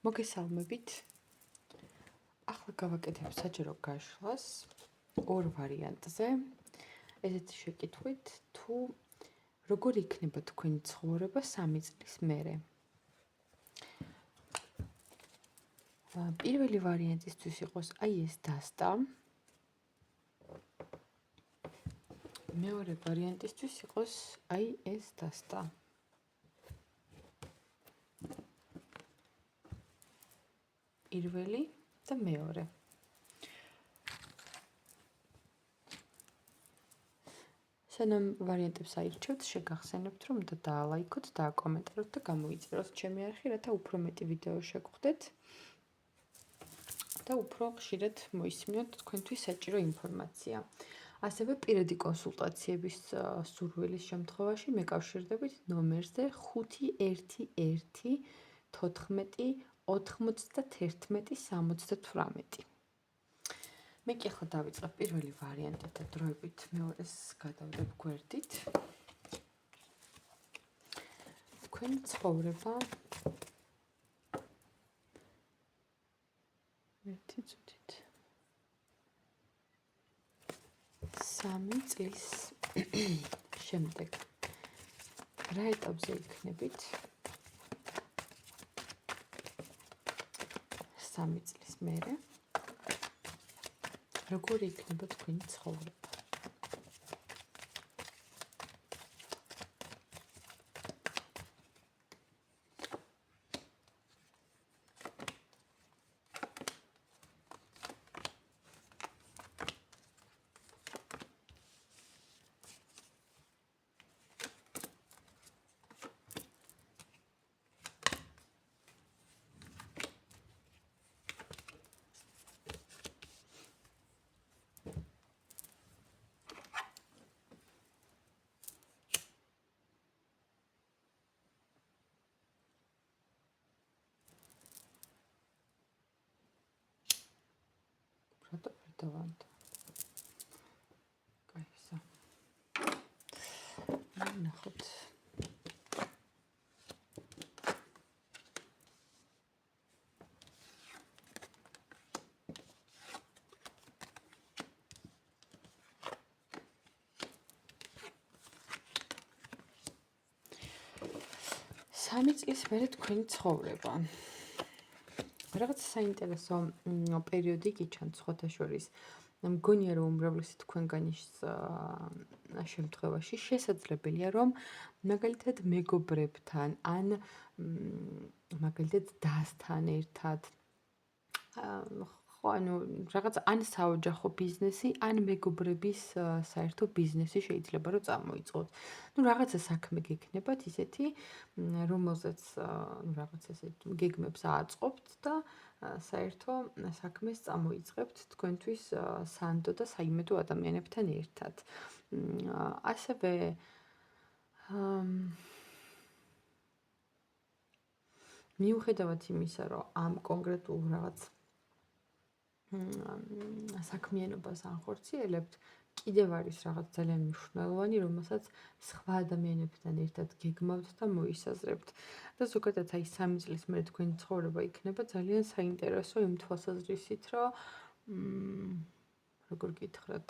მოგესალმებით. ახლა გავაკეთებ საჯარო გაშლას ორ ვარიანტზე. ესეთი შეკითხვით, თუ როგორ იქნება თქვენი ცხოვრება 3 წლის მერე. პირველი ვარიანტისთვის იყოს აი ეს დასტა. მეორე ვარიანტისთვის იყოს აი ეს დასტა. პირველი და მეორე. სანამ ვარიანტებს აირჩევთ, შეგახსენებთ, რომ და დაალაიქოთ, დააკომენტაროთ და გამოიწეროთ ჩემი არხი, რათა უფრო მეტი ვიდეო შეგხვდეთ და უფრო ხშირად მოისმინოთ თქვენთვის საჭირო ინფორმაცია. ასევე პირადი კონსულტაციების სურვილის შემთხვევაში მეკავშირდებით ნომერზე 511 14 91 78. მე კი ახლა დავიწყებ პირველი ვარიანტით და დროებით მეორეს გადავდებ გვერდით. თქვენი ცხოვრება ერთი წუთით 3 წლის შემდეგ რა ეტაპზე იქნებით 3 წლის მერე როგორი იქნება თქვენი ცხოვრება. დავანთ. კაისა. ნახოთ. სამი წლის მერე თქვენი ცხოვრება. რაღაც საინტერესო პერიოდი გიჩანთ სხვათა შორის. მგონია რომ უმრავლესი თქვენგანის შემთხვევაში შესაძლებელია რომ მაგალითად მეგობრებთან ან მაგალითად დასთან ერთად ანუ რაღაც ან საოჯახო ბიზნესი, ან მეგობრების საერთო ბიზნესი შეიძლება რომ წამოიწყოთ. რაღაცა საქმე გექნებათ ისეთი, რომელზეც რაღაც ესეთ გეგმებს აწყობთ და საერთო საქმეს წამოიწყებთ თქვენთვის სანდო და საიმედო ადამიანებთან ერთად. ასევე მიუხედავად იმისა, რომ ამ კონკრეტულ რაღაც საქმიანობას ანხორციელებთ, კიდევ არის რაღაც ძალიან მნიშვნელოვანი, რომელსაც სხვა ადამიანებთან ერთად გეგმავთ და მოისაზრებთ. და ზოგადად აი 3 წლის მერე თქვენი ცხოვრება იქნება ძალიან საინტერესო იმ თვალსაზრისით, რომ როგორ გითხრათ,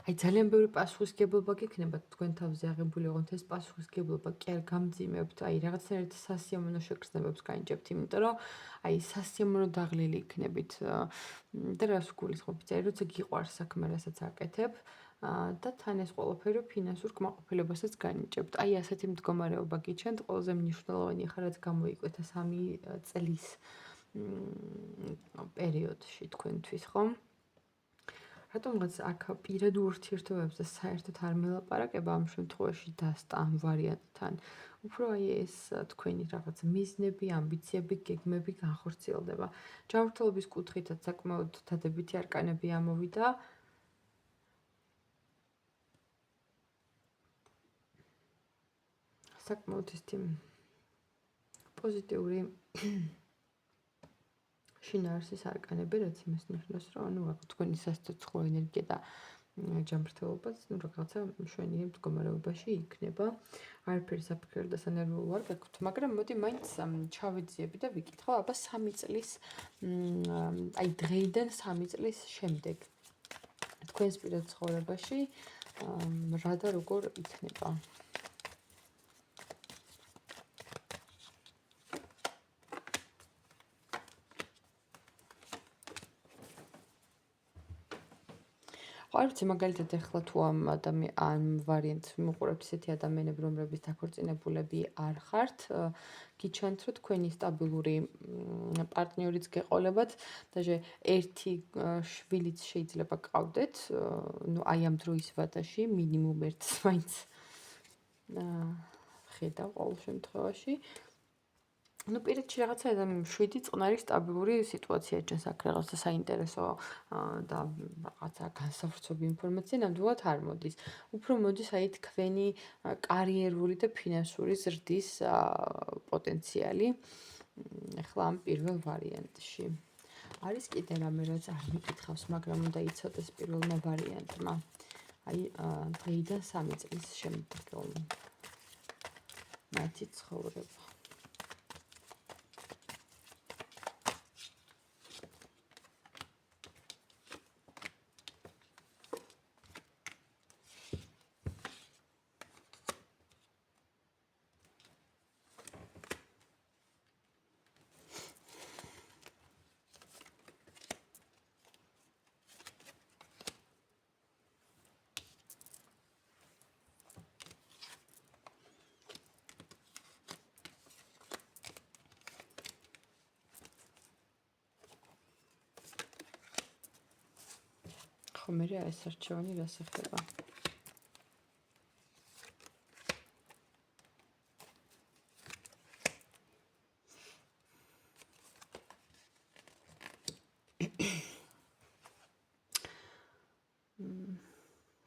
აი ძალიან ბევრი პასუხისგებლობა გექნებათ თქვენ თავზე აღებული, ოღონდ ეს პასუხისგებლობა კი არ გამძიმებთ, აი რაღაცნაირად სასიამოვნო შეგრძნებებს განიჭებთ, იმიტომ რომ აი სასიამოვნო დაღლილი იქნებით და რას გულისხმობთ, აი როცა გიყვარს საქმე, რასაც აკეთებ და თან ეს ყველაფერი ფინანსურ კმაყოფილებასაც განიჭებთ. აი ასეთი მდგომარეობა გიჩენთ, ყველაზე მნიშვნელოვანი ხარ, რაც გამოიკვეთა 3 წლის პერიოდში თქვენთვის, ხო? რატომღაც აქ პირად ურთიერთობებზე საერთოდ არ მელაპარაკება ამ შემთხვევაში დასტა ამ ვარიანტთან. უფრო აი ეს თქვენი რაღაც მიზნები, ამბიციები, გეგმები განხორციელდება. ჯანმრთელობის კუთხითაც საკმაოდ დადებითი არკანები ამოვიდა. საკმაოდ ისეთი პოზიტიური შინაარსის არკანები, რაც იმას ნიშნავს, რომ თქვენი სასიცოცხლო ენერგია და ჯანმრთელობაც რაღაცა მშვენიერ მდგომარეობაში იქნება. არაფერი საფიქრებდა სანერვულ ვარ გაქვთ, მაგრამ მოდი მაინც ჩავეძიები და ვიკითხო, აბა 3 წლის აი დღეიდან 3 წლის შემდეგ თქვენს პირად ცხოვრებაში რა და როგორ იქნება? არ ვიცი, მაგალითად ეხლა თუ ამ ვარიანტს ვიმუყურებთ ისეთი ადამიანები, რომლებიც დაქორწინებულები არ ხართ, გიჩვენთ, რომ თქვენი სტაბილური პარტნიორიც გეყოლებათ, даже ერთი შვილიც შეიძლება გყავდეთ, ну აი ამ დროის ვადაში მინიმუმ ერთს მაინც ხედავ ყოველ შემთხვევაში. ну პირიქით რაღაცა 7 წყნარი სტაბილური სიტუაცია ჩანს აქ რაღაცა საინტერესო და რაღაცა განსავრცობი ინფორმაცია ნამდვილად არ მოდის. უფრო მოდის აი თქვენი კარიერული და ფინანსური ზრდის პოტენციალი. ახლა ამ პირველ ვარიანტში. არის კიდე რამე რაც არ მიკითხავს, მაგრამ უნდა იცოდეს პირველმა ვარიანტმა. აი დღეიდან 3 წლის შემდეგ მათი ცხოვრება. მე ეს არჩევანი რას ეხება?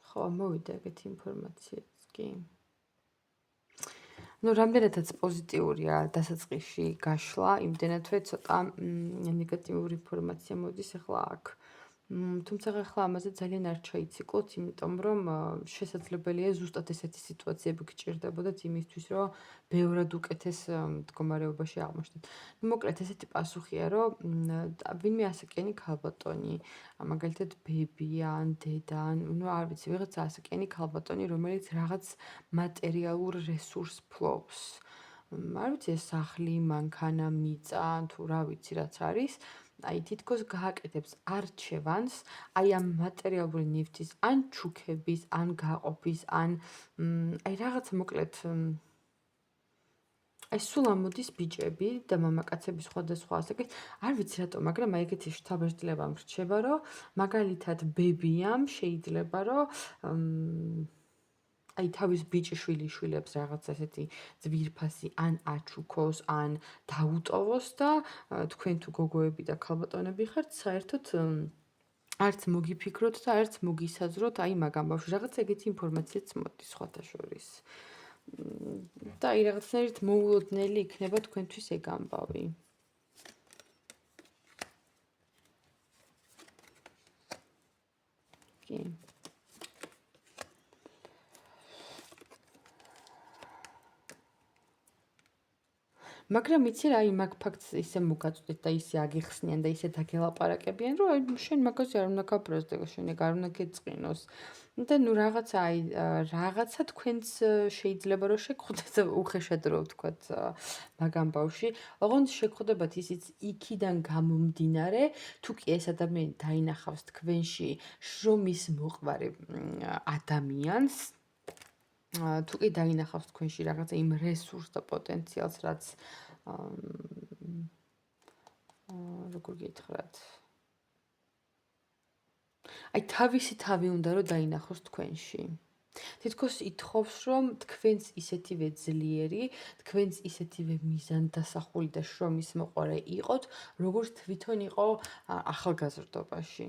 ხო, მოვიდა ეგეთი ინფორმაციაც კი. ну რამდენადაც პოზიტიურია დასაწყისში გაშლა, იმდენადვე ცოტა ნეგატიური ინფორმაცია მოდის ახლა აქ. თუმცა ახლა ამაზე ძალიან არ ჩაიციკლოთ, იმიტომ რომ შესაძლებელია ზუსტად ესეთი სიტუაციები გჭირდებოდათ იმისთვის, რომ ბევრად უკეთეს მდგომარეობაში აღმოჩნდეთ. მოკლედ ესეთი პასუხია, რომ ვინმე ასაკენი ქალბატონი, მაგალითად ბები ან დედა, ну არ ვიცი, ვიღაცა ასაკენი ქალბატონი, რომელიც რაღაც მატერიალურ რესურს ფლობს. არ ვიცი, სახლი, მანქანა, მიწა, თუ რა ვიცი რაც არის. აი თითქოს გააკეთებს არჩევანს, აი ამ მატერიალური ნივთის, ან ჩუქების, ან გაყოფის, ან აი რაღაც მოკლედ აი სულ ამოდის ბიჭები და მამაკაცები სხვადასხვა ასაკის, არ ვიცი რატო, მაგრამ აი ეგეთი შთაბეჭდილება მრჩება, რომ მაგალითად ბებიამ შეიძლება რომ აი თავის ბიჭი შვილებს რაღაც ესეთი ძვირფასი ან აჩუქოს, ან დაუტოვოს და თქვენ თუ გოგოები და ქალბატონები ხართ, საერთოდ არც მოგიფიქროთ და არც მოგისაზროთ აი მაგ ამბავში. რაღაც ეგეთი ინფორმაციაც მოდის სხვათა შორის. და აი რაღაცნაირად მოულოდნელი იქნება თქვენთვის ეგ ამბავი. კი. მაგრამ იცი რა, აი მაგ ფაქტს ისე მოგაწვდეთ და ისე აგიხსნიან და ისე დაგელაპარაკებიან, რომ აი შენ მაგაზე არ უნდა გაბრაზდე, შენ ეგ არ უნდა გეწყინოს. და ნუ რაღაცა აი რაღაცა თქვენს შეიძლება რომ შეგხვდეთ უხეშად რო ვთქვათ მაგ ამბავში. ოღონდ შეგხვდებათ ისიც იქიდან გამომდინარე, თუ კი ეს ადამიანი დაინახავს თქვენში შრომის მოყვარე ადამიანს, თუ კი დაინახავს თქვენში რაღაცა იმ რესურსს და პოტენციალს, რაც როგორ გითხრათ? აი თავისი თავი უნდა რომ დაინახოს თქვენში. თითქოს ითხოვს, რომ თქვენს ისეთივე ძლიერი, თქვენს ისეთივე მიზანდასახული და შრომის მოყვარე იყოთ, როგორც თვითონ იყო ახალგაზრდობაში.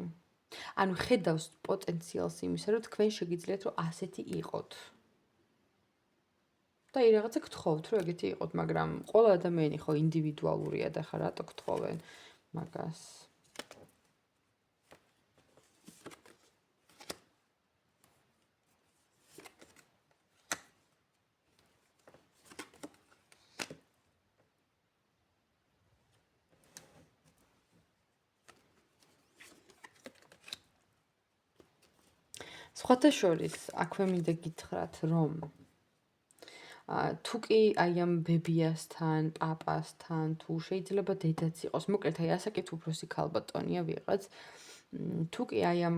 ანუ ხედავს პოტენციალს იმისა, რომ თქვენ შეგიძლიათ რომ ასეთი იყოთ. და აი რაღაცა გთხოვთ, რომ ეგეთი იყოთ, მაგრამ ყველა ადამიანი ხო ინდივიდუალურია და ხა რატო გთხოვენ მაგას? სხვათა შორის, აქვე მინდა გითხრათ, რომ თუ კი აი ამ ბებიასთან, პაპასთან, თუ შეიძლება დედაც იყოს, მოკლედ აი ასაკით უფროსი ქალბატონია ვიღაც, თუ კი აი ამ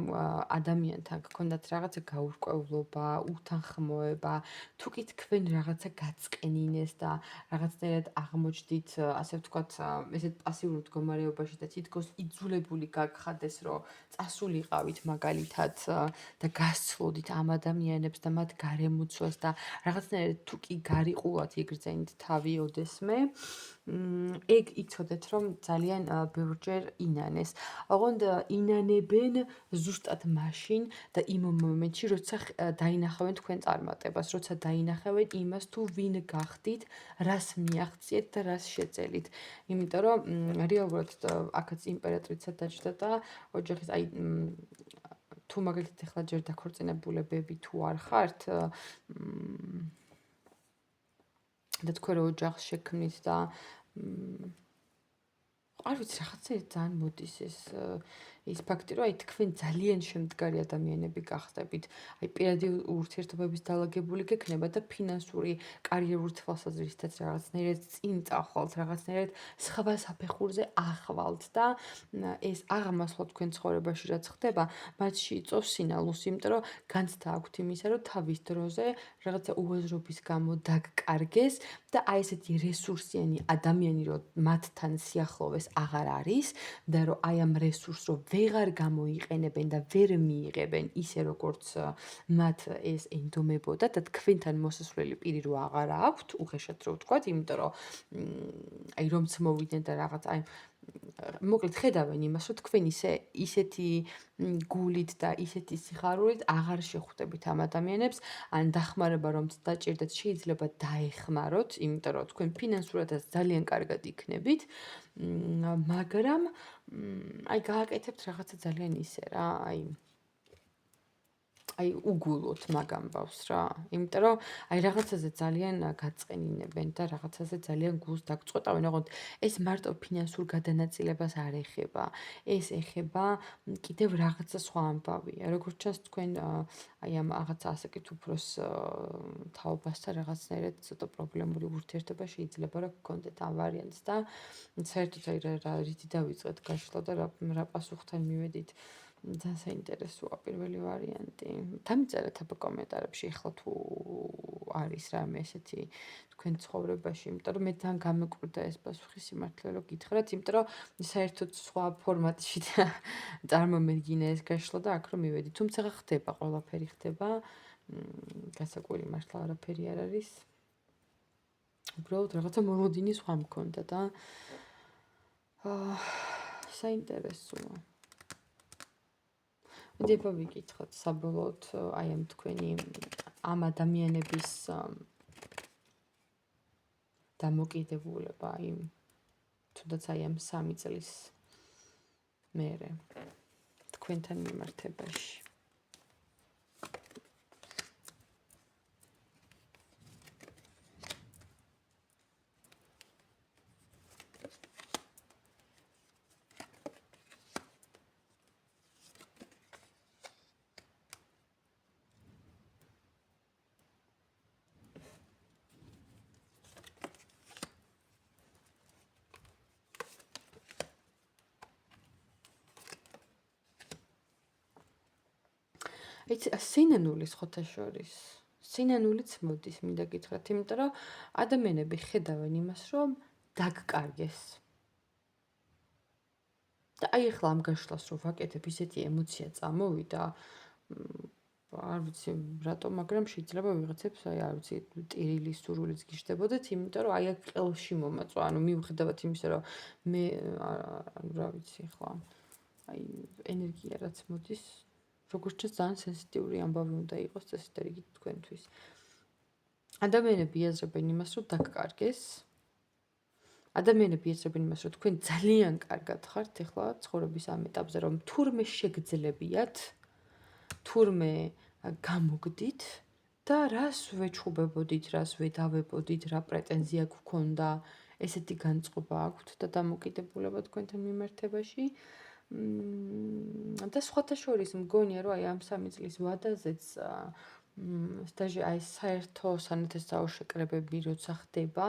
ადამიანთან გქონდათ რაღაცა გაურკვევლობა, უთანხმოება, თუ კი თქვენ რაღაცა გაწყენინეს და რაღაცნაირად აღმოჩნდით, ასე ვთქვათ, ესეთ პასიურ მდგომარეობაში და თითქოს იძულებული გაგხადეს, რომ წასულიყავით მაგალითად და გასცლოდით ამ ადამიანებს და მათ გარემოცვას და რაღაცნაირად თუ კი გარიყულად იგრძენით თავი ოდესმე, ეგ იცოდეთ, რომ ძალიან ბევრჯერ ინანეს. ოღონდ ინანებენ ზუსტად მაშინ და იმ მომენტში, როცა დაინახავენ თქვენ წარმატებას, როცა დაინახავენ იმას, თუ ვინ გახდით, რას მიაღწიეთ და რას შეძელით. იმიტომ რომ რეალურად აქაც იმპერატრიცა დაჭდა და ოჯახის აი თუ მაგალითად ახლა ჯერ დაქორწინებულებები თუ არ ხართ და თქვენ რო ოჯახს შექმნით და არ ვიცი რაღაცა ძალიან მოდის ეს ფაქტი რომ აი თქვენ ძალიან შემდგარი ადამიანები გახდებით აი პირადი ურთიერთობების დალაგებული გექნება და ფინანსური კარიერული თვალსაზრისითაც რაღაცნაირად წინ წახვალთ რაღაცნაირად სხვა საფეხურზე ახვალთ და ეს აღმასვლა თქვენ ცხოვრებაში რაც ხდება მათში იწვევს სინალუს იმიტომ რომ განცდა აქვთ იმისა რომ თავის დროზე რაღაცა უაზრობის გამო დაგკარგეს და აი ესეთი რესურსიანი ადამიანი რომ მათთან სიახლოვეს აღარ არის და რომ აი ამ რესურსს რომ ვეღარ გამოიყენებენ და ვერ მიიღებენ ისე როგორც მათ ეს ენდომებოდა და თქვენთან მოსასვლელი პირი რო აღარ აქვთ უხეშად რო ვთქვათ იმიტომ რომ აი რომც მოვიდნენ და რაღაც აი მოკლედ ხედავენ იმას რომ თქვენ ისეთი გულით და ისეთი სიხარულით აღარ შეხვდებით ამ ადამიანებს ან დახმარება რომც დაჭირდათ შეიძლება დაეხმაროთ იმიტომ რომ თქვენ ფინანსურადაც ძალიან კარგად იქნებით მაგრამ აი გააკეთებთ რაღაცა ძალიან ისე რა აი უგულოთ მაგ ამბავს რა. იმიტომ რომ აი რაღაცაზე ძალიან გაწყენინებენ და რაღაცაზე ძალიან გულს დაგწყვეტავენ, ოღონდ ეს მარტო ფინანსურ გადანაწილებას არ ეხება. ეს ეხება კიდევ რაღაცა სხვა ამბავია. როგორც ჩანს თქვენ აი ამ რაღაცა ასაკით უფროს თაობასთან რაღაცნაირად ცოტა პრობლემური ურთიერთობა შეიძლება რა გქონდეთ ამ ვარიანტს და საერთოდ აი რა რითი დავიწყეთ გაშლა და რა პასუხთან მივედით. ძალიან საინტერესოა პირველი ვარიანტი. დამიწერეთ აბა კომენტარებში ახლა თუ არის რამე ესეთი თქვენ ცხოვრებაში, იმიტომ რომ მე ძალიან გამეკვირდა ეს პასუხი სიმართლე რომ გითხრათ, იმიტომ რომ საერთოდ სხვა ფორმატში წარმომედგინა ეს გაშლა და აქ რომ მივედი. თუმცა ხდება, ყველაფერი ხდება. გასაკვირი მართლა არაფერი არ არის. უბრალოდ რაღაცა მოლოდინი სხვა მქონდა და საინტერესოა. დება ვიკითხოთ საბოლოოდ აი ამ თქვენი ამ ადამიანების დამოკიდებულება იმ თუნდაც აი ამ 3 წლის მერე თქვენთან მიმართებაში ეს სინანული ხოთა შორის სინანულიც მოდის მინდა გითხრათ იმიტომ რომ ადამიანები ხედავენ იმას რომ დაგკარგეს და აი ახლა ამ გაშლას რო ვაკეთებ ისეთი ემოცია წამოვიდა არ ვიცი რატომ მაგრამ შეიძლება ვიღაცებს აი არ ვიცი ტირილის სურვილიც გიშდებოდეთ იმიტომ რომ აი აქ ყელში მომაწვა ანუ მიუხედავად იმისა რომ მე რა ვიცი ახლა აი ენერგია რაც მოდის როგორც ჩანს ძალიან სენსიტიური ამბავი უნდა იყოს წესით რიგით თქვენთვის. ადამიანები აზრებენ იმას, რომ დაგკარგეს. ადამიანები აზრებენ იმას, რომ თქვენ ძალიან კარგად ხართ ახლა ცხოვრების ამ ეტაპზე, რომ თურმე შეგძლებიათ, თურმე გამოგდით და რას ვეჩხუბებოდით, რას ვედავებოდით, რა პრეტენზია გქონდა, ესეთი განწყობა აქვთ და დამოკიდებულება თქვენთან მიმართებაში. და სხვათა შორის მგონია, რომ აი ამ 3 წლის ვადაზეც სტაჟი აი საერთო სანათესაო შეკრებები როცა ხდება,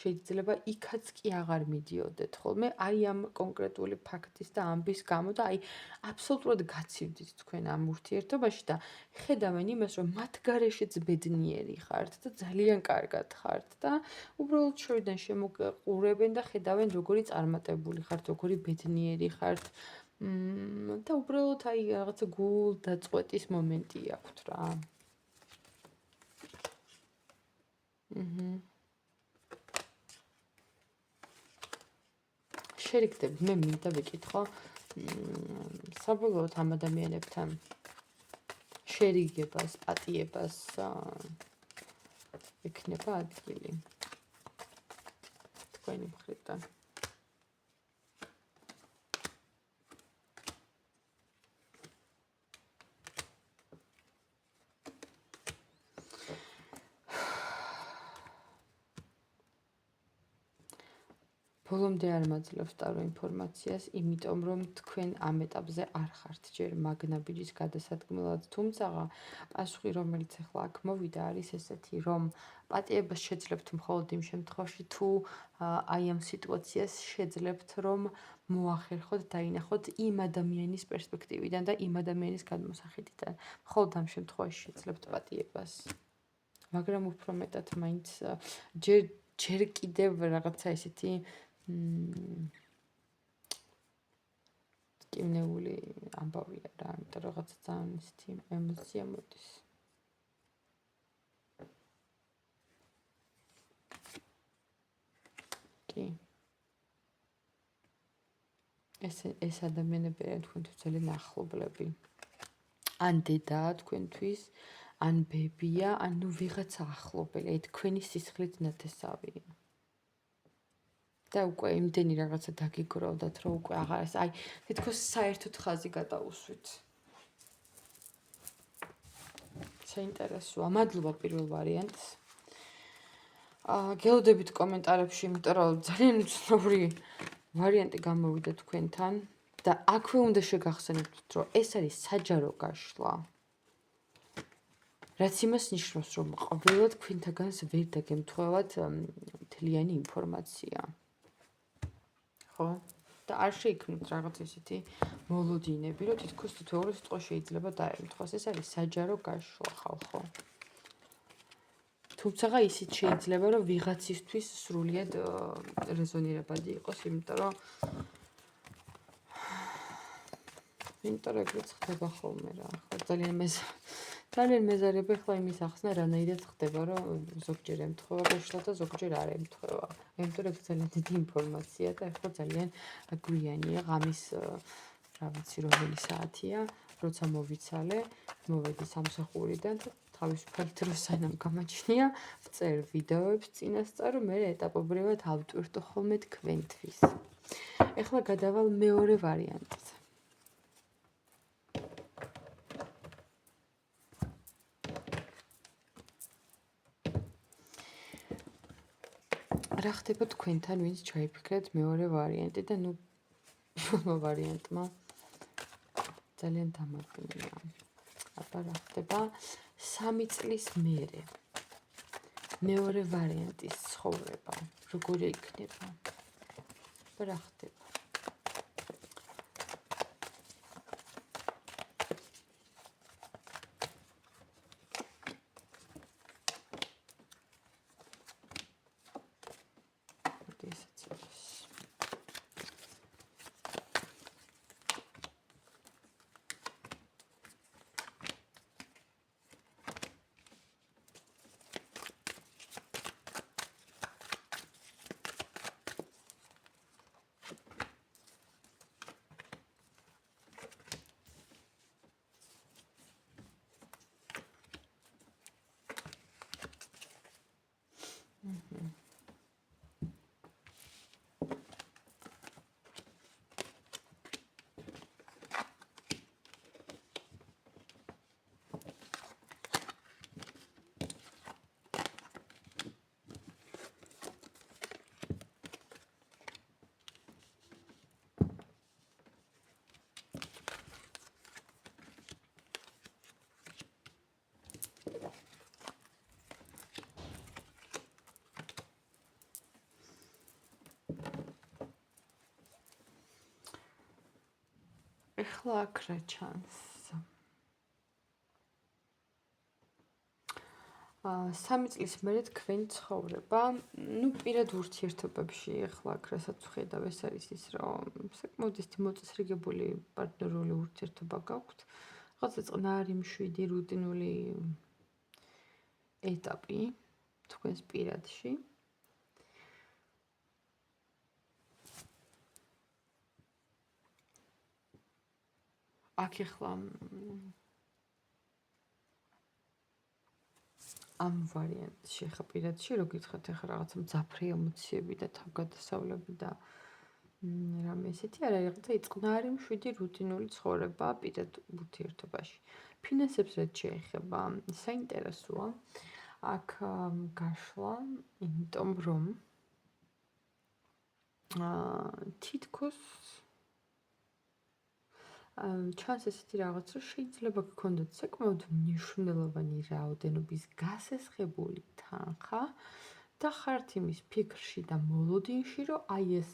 შეიძლება იქაც კი აღარ მიდიოდეთ ხოლმე, აი ამ კონკრეტული ფაქტის და ამბის გამო და აი აბსოლუტურად გაცივდით თქვენ ამ ურთიერთობაში და ხედავენ იმას, რომ მათ გარეშეც ბედნიერი ხართ და ძალიან კარგად ხართ და უბრალოდ შორიდან შემოყურებენ და ხედავენ როგორი წარმატებული ხართ, როგორი ბედნიერი ხართ. და უბრალოდ აი რაღაცა გულდაწყვეტის მომენტი აქვთ რა. შერიგდები, მე მინდა ვიკითხო, საბოლოოდ ამ ადამიანებთან შერიგებას, პატიებას ექნება ადგილი თქვენი მხრიდან. ბოლომდე არ მაძლევს ტარო ინფორმაციას, იმიტომ რომ თქვენ ამ ეტაპზე არ ხართ ჯერ მაგნაბიჯის გადასადგმელად, თუმცა პასუხი რომელიც ახლა აქ მოვიდა არის ესეთი, რომ პატიებას შეძლებთ მხოლოდ იმ შემთხვევაში, თუ აი ამ სიტუაციას შეძლებთ, რომ მოახერხოთ, დაინახოთ იმ ადამიანის პერსპექტივიდან და იმ ადამიანის გადმოსახედიდან. მხოლოდ ამ შემთხვევაში შეძლებთ პატიებას. მაგრამ უფრო მეტად მაინც ჯერ კიდევ რაღაცა ესეთი კიმნეული ამბავია რა, იმიტომ რომ რაღაცა ძალიან ისეთი ემოცია მოდის. კი. ეს ადამიანები არიან თქვენთვის ძალიან ახლობლები. ან დედაა თქვენთვის, ან ბებია, ან ნუ ვიღაცა ახლობელი, აი თქვენი სისხლით ნათესავია. და უკვე იმდენი რაღაცა დაგიგროვდათ, რომ უკვე აღარ არის, აი თითქოს საერთოდ ხაზი გადაუსვით. საინტერესოა, მადლობა პირველ ვარიანტს. გელოდებით კომენტარებში, იმიტომ რომ ძალიან უცნაური ვარიანტი გამოვიდა თქვენთან და აქვე უნდა შეგახსენებთ, რომ ეს არის საჯარო გაშლა. რაც იმას ნიშნავს, რომ ყველა თქვენთაგანს ვერ დაგემთხვევათ მთლიანი ინფორმაცია. ხო? და არ შეიქმნებთ რაღაც ისეთი მოლოდინები, რომ თითქოს თითოეული სიტყვა შეიძლება დაემთხვას. ეს არის საჯარო გაშლა ხალხო. თუმცა ისიც შეიძლება, რომ ვიღაცისთვის სრულიად რეზონირებადი იყოს, იმიტომ რომ ეგრეც ხდება ხოლმე რა. ხო, ძალიან მეზარება ხლა იმის ახსნა, რანაირად ხდება, რომ ზოგჯერ ემთხვევა გაშლა და ზოგჯერ არ ემთხვევა. იმიტომ რომ ძალიან დიდი ინფორმაცია და ახლა ძალიან გვიანია, ღამის რა ვიცი რომელი საათია, როცა მოვიცალე, მოვედი სამსახურიდან და თავისუფალ დროს სანამ გამაჩნია, ვწერ ვიდეოებს წინასწარ, მე ეტაპობრივად ავტვირთო ხოლმე თქვენთვის. ეხლა გადავალ მეორე ვარიანტზე. რა ხდება თქვენთან, ვინც ჩაიფიქრეთ მეორე ვარიანტი და ნუ პირველმა ვარიანტმა ძალიან დამაგნია. აბა რა ხდება 3 წლის მერე. მეორე ვარიანტის ცხოვრება, როგორი იქნება? რა ხდება? ეხლა აქ რა ჩანს? 3 წლის მერე თქვენი ცხოვრება, ну, პირად ურთიერთობებში ეხლა აქ რასაც ვხედავ, ეს არის ის, რომ საკმაოდ ისეთი მოწესრიგებული პარტნიორული ურთიერთობა გაქვთ. რაღაცა წყნარი, მშვიდი, რუტინული ეტაპი თქვენს პირადში. აქ ეხლა ამ ვარიანტში ხა პირადში რო გითხრათ ახლა რაღაცა მძაფრი ემოციები და თავგადასავლები და რამე ესეთი არა, რაღაცა წყნარი, მშვიდი, რუტინული ცხოვრება პირად ურთიერთობაში. ფინანსებს რაც შეეხება, საინტერესოა აქ გაშლა, იმიტომ რომ თითქოს ჩანს ესეთი რაღაც, რომ შეიძლება გქონდეთ საკმაოდ მნიშვნელოვანი რაოდენობის გასესხებული თანხა და ხართ იმის ფიქრში და მოლოდინში, რომ აი ეს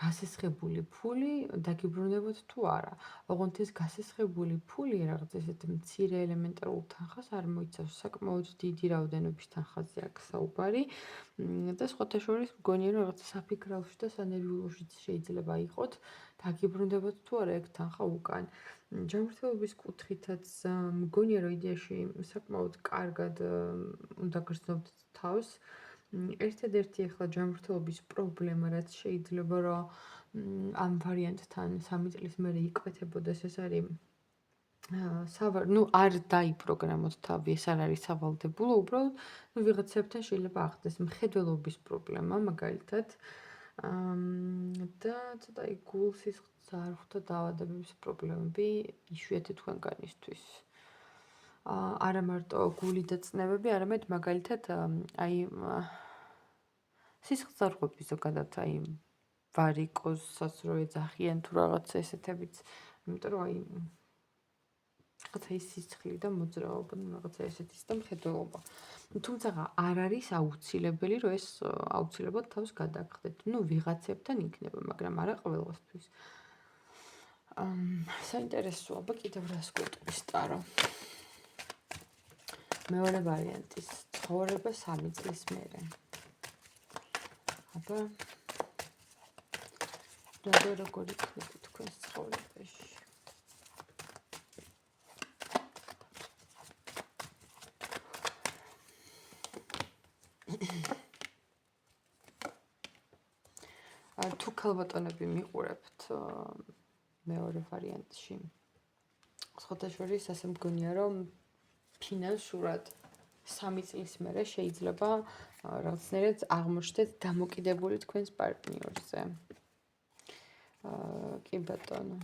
გასესხებული ფული დაგიბრუნებოთ თუ არა. ოღონდ ეს გასესხებული ფული რაღაც ესეთ მცირე ელემენტარულ თანხას არ მოიცავს, საკმაოდ დიდი რაოდენობის თანხაზე აქვს საუბარი. და სხვათა შორის მგონია, რომ რაღაც საფიქრალში და სანერვიულშიც შეიძლება იყოთ. დაგიბრუნდებათ თუ არა ეგ თანხა უკან. ჯანმრთელობის კუთხითაც მგონია, რომ იდეაში საკმაოდ კარგად უნდა გრძნობდეთ თავს. ერთადერთი ახლა ჯანმრთელობის პრობლემა, რაც შეიძლება რომ ამ ვარიანტთან 3 წლის მერე იკვეთებოდეს, ეს არის არ დაიპროგრამოთ თავი, ეს არ არის სავალდებულო, უბრალოდ ვიღაცებთან შეიძლება ახდეს მხედველობის პრობლემა, მაგალითად. და ცოტა გულსისხლძარღვთა ზარღვთა დაავადებების პრობლემები იშვიათი თქვენგანისთვის. არა მარტო გული და წნევები, არამედ მაგალითად აი სისხლძარღვები ზოგადად აი ვარიკოზსაც რო ეძახიან თუ რაღაცა ესეთებიც, იმიტომ რომ აი რაღაცა ის სისხლი და მოძრაობა, რაღაცა ესეთის და მხედველობა. თუმცა არ არის აუცილებელი, რომ ეს აუცილებლად თავს გადააგხდეთ. ვიღაცებთან იქნება, მაგრამ არა ყველასთვის. საინტერესოა, აბა კიდევ რას გვეტყვის ტარო. მეორე ვარიანტის ცხოვრება 3 წლის მერე. აბა როგორ იქნება თქვენს ცხოვრებაში? თუ ქალბატონები მიყურებთ მეორე ვარიანტში. სხვათა შორის ასე მგონია, რომ ფინანსურად 3 წლის მერე შეიძლება რაღაცნაირად აღმოჩნდეთ დამოკიდებული თქვენს პარტნიორზე. კი ბატონო.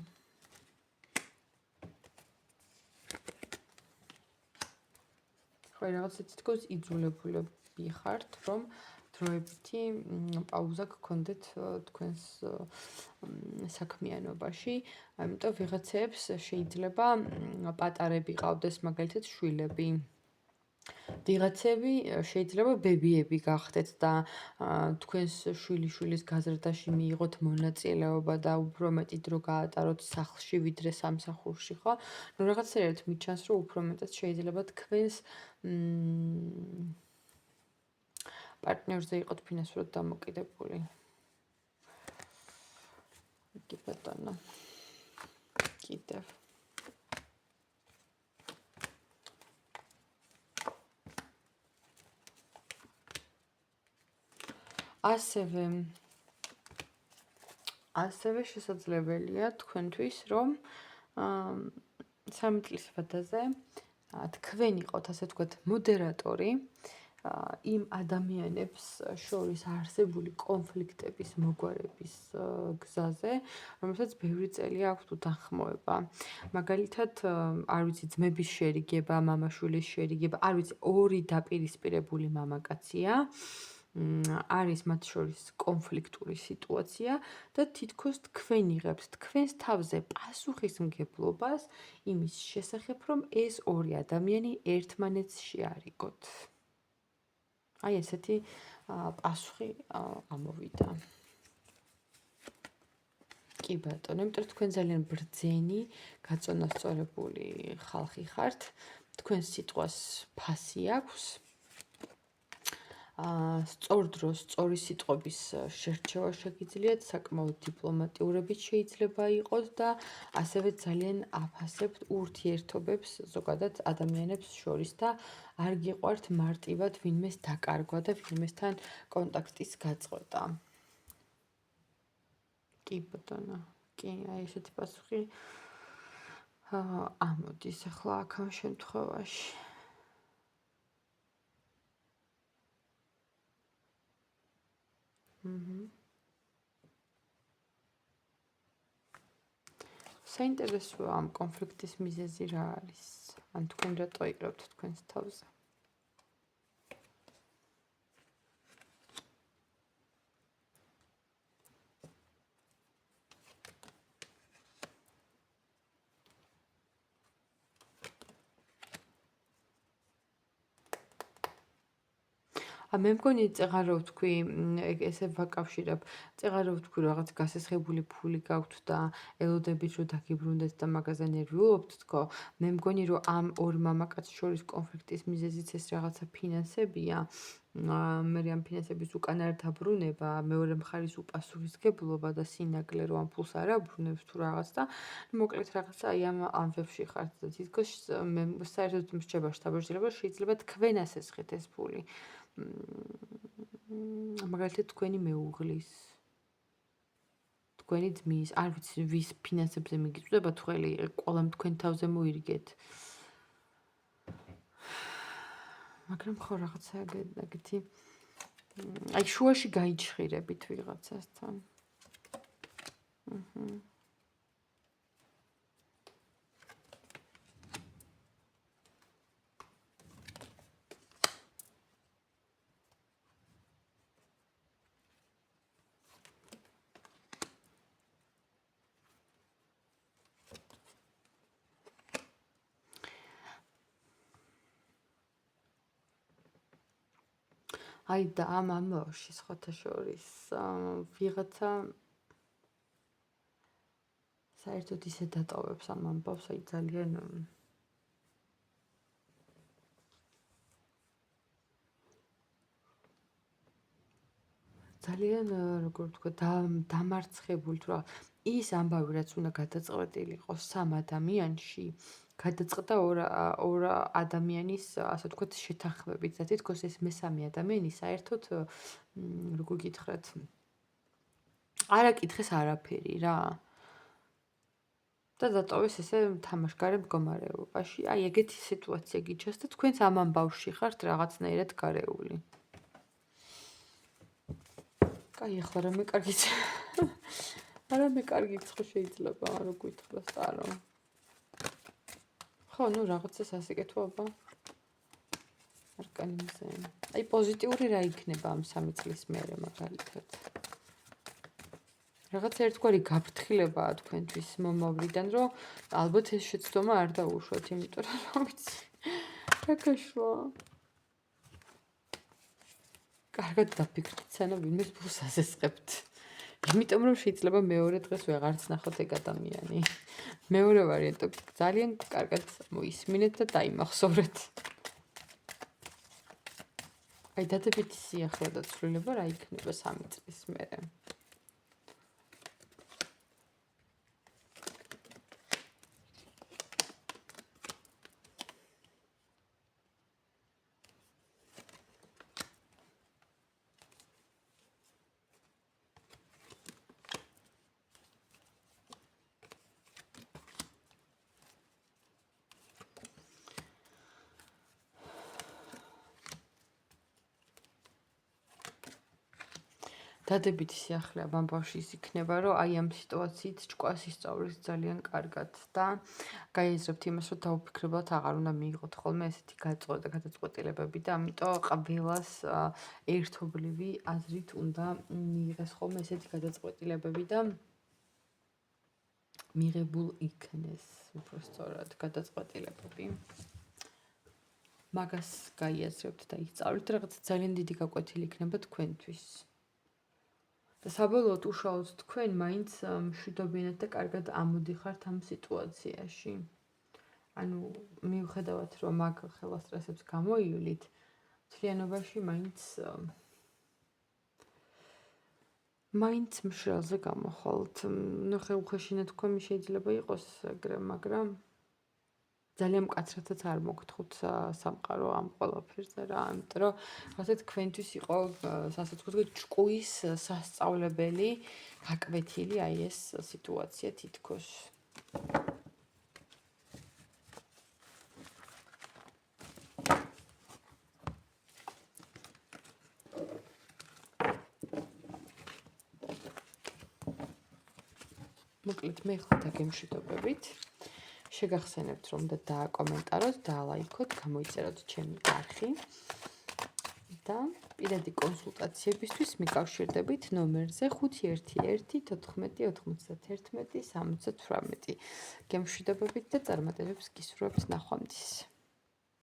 ხო, რაღაცა თითქოს იძულებულები ხართ, რომ დროებითი პაუზა გქონდეთ თქვენს საქმიანობაში, ამიტომ ვიღაცებს შეიძლება პატარები ყავდეს, მაგალითად შვილები. ვიღაცები შეიძლება ბებიები გახდეთ და თქვენს შვილიშვილის გაზრდაში მიიღოთ მონაწილეობა და უფრო მეტი დრო გაატაროთ სახლში ვიდრე სამსახურში, ხო? რაღაცნაირად მიჩანს, რომ უფრო მეტად შეიძლება თქვენს პარტნიორზე იყოთ ფინანსურად დამოკიდებული. კი ბატონო. კიდევ. ასევე შესაძლებელია თქვენთვის, რომ 3 წლის ვადაზე თქვენ იყოთ, ასე ვთქვათ, მოდერატორი იმ ადამიანებს შორის არსებული კონფლიქტების მოგვარების გზაზე, რომელსაც ბევრი წელი აქვთ უთანხმოება. მაგალითად, არ ვიცი, ძმების შერიგება, მამაშვილის შერიგება, არ ვიცი, ორი დაპირისპირებული მამაკაცია. არის მათ შორის კონფლიქტური სიტუაცია და თითქოს თქვენ იღებთ თქვენს თავზე პასუხისმგებლობას იმის შესახებ, რომ ეს ორი ადამიანი ერთმანეთს შეარიგოთ. აი ესეთი პასუხი ამოვიდა. კი კი ბატონო, იმიტომ რომ თქვენ ძალიან ბრძენი, გაწონასწორებული ხალხი ხართ. თქვენ სიტყვას ფასი აქვს. სწორ დროს, სწორი სიტყვების შერჩევა შეგიძლიათ, საკმაოდ დიპლომატიურებით შეიძლება იყოთ და ასევე ძალიან აფასებთ ურთიერთობებს ზოგადად ადამიანებს შორის და არ გიყვართ მარტივად ვინმეს დაკარგვა და ვინმესთან კონტაქტის გაწყვეტა. კი ბატონო, კი, აი ესეთი პასუხი ამოდის ახლა აქ ამ შემთხვევაში. საინტერესოა ამ კონფლიქტის მიზეზი რა არის? ან თქვენ რატო იღებთ თქვენს თავზე? მე მგონი წეღარ რო ვთქვი, ესე ვაკავშირებ, წეღარ რო ვთქვი რაღაც გასესხებული ფული გაქვთ და ელოდებით რომ დაგიბრუნდეთ და მაგაზე ნერვიულობთ თქო, მე მგონი რომ ამ ორ მამაკაცს შორის კონფლიქტის მიზეზიც ეს რაღაცა ფინანსებია. მე ამ ფინანსების უკანა დაბრუნება, მეორე მხარის უპასუხისმგებლობა და სინაკლე რომ ამ ფულს არ აბრუნებს თუ რაღაც და მოკლედ რაღაცა აი ამ ვებში ხართ და თითქოს მე საერთოდ მრჩება შთაბეჭდილება შეიძლება თქვენ ასესხეთ ეს ფული. მაგალითად თქვენი მეუღლის, თქვენი ძმის, არ ვიცი ვის ფინანსებზე მიგიწვდება თქვენი, ყველამ თქვენ თავზე მოირგეთ. მაგრამ ხო რაღაცა ეგეთი აი შუაში გაიჩხირებით ვიღაცასთან. აი და ამ ამბავში სხვათა შორის ვიღაცა საერთოდ ისე დატოვებს ამ ამბავს, აი ძალიან როგორ ვთქვა, დამარცხებული თუ რა ის ამბავი რაც უნდა გადაწყვეტილი იყოს სამ ადამიანში, გადაწყდა ორ ადამიანის, ასე ვთქვათ, შეთანხმებით და თითქოს ეს მესამე ადამიანი საერთოდ როგორ გითხრათ, არ აკითხეს არაფერი რა. და დატოვეს ესე თამაშგარე მდგომარეობაში. აი ეგეთი სიტუაცია გიჩას და თქვენც ამ ამბავში ხართ რაღაცნაირად გარეული. კაი, ახლა რამე კარგიც. არამე კარგიც ხო შეიძლება, რო გითხრა სტარო. ხო, ნუ რაღაცას ასიკეთოობა. არკანი მზე. აი პოზიტიური რა იქნება ამ 3 წლის მერე მაგალითად. რაღაც ერთგვარი გაფრთხილებაა თქვენთვის მომავლიდან, რომ ალბათ ეს შეცდომა არ დაუშვათ, იმიტომ რომ რა ვიცი. რა გაშვა? კარგად დაფიქრდით, სანამ ვინმეს ფულს ასესხებთ. იმიტომ რომ შეიძლება მეორე დღეს ვეღარც ნახოთ ეგ ადამიანი. მეორე ვარიანტი ძალიან კარგად მოისმინეთ და დაიმახსოვრეთ. აი დადებითი სიახლე და ცვლილება რა იქნება 3 წლის მერე. დადებითი სიახლე ამ ბავშვი ის იქნება, რომ აი ამ სიტუაციით ჭკვას ისწავლის ძალიან კარგად და გაიაზრებთ იმას, რომ დაუფიქრებლად აღარ უნდა მიიღოთ ხოლმე ესეთი გადაწყვეტილებები და ამიტომ ყველას ერთობლივი აზრით უნდა მიიღეს ხოლმე ესეთი გადაწყვეტილებები და მიღებულ იქნეს უბრალოდ გადაწყვეტილებები. მაგას გაიაზრებთ და ისწავლეთ, რაღაც ძალიან დიდი გაკვეთილი იქნება თქვენთვის. და საბოლოოდ უშუალოდ თქვენ მაინც მშვიდობიანად და კარგად ამოდიხართ ამ სიტუაციაში. ანუ მიუხედავად რომ მაგ ხელა სტრესებს გამოივლით, მთლიანობაში მაინც მშრალზე გამოხვალთ. ნუ უხეშინად თქვენ შეიძლება იყოს ეგრე, მაგრამ ძალიან მკაცრათაც არ მოგთხოვთ სამყარო ამ ყველაფერზე რა, იმიტომ რომ ასე თქვენთვის იყო ასე ვთქვი, ჭკუის სასწავლებელი, გაკვეთილი აი ეს სიტუაცია თითქოს. მოკლედ მე ხლა დაგემშვიდობებით. შეგახსენებთ რომ და დააკომენტაროთ, დაალაიქოთ, გამოიწეროთ ჩემი არხი და პირადი კონსულტაციებისთვის მიკავშირდებით ნომერზე 511 14 91 78. გემშვიდობებით და წარმატებებს გისურვებთ ნახვამდის.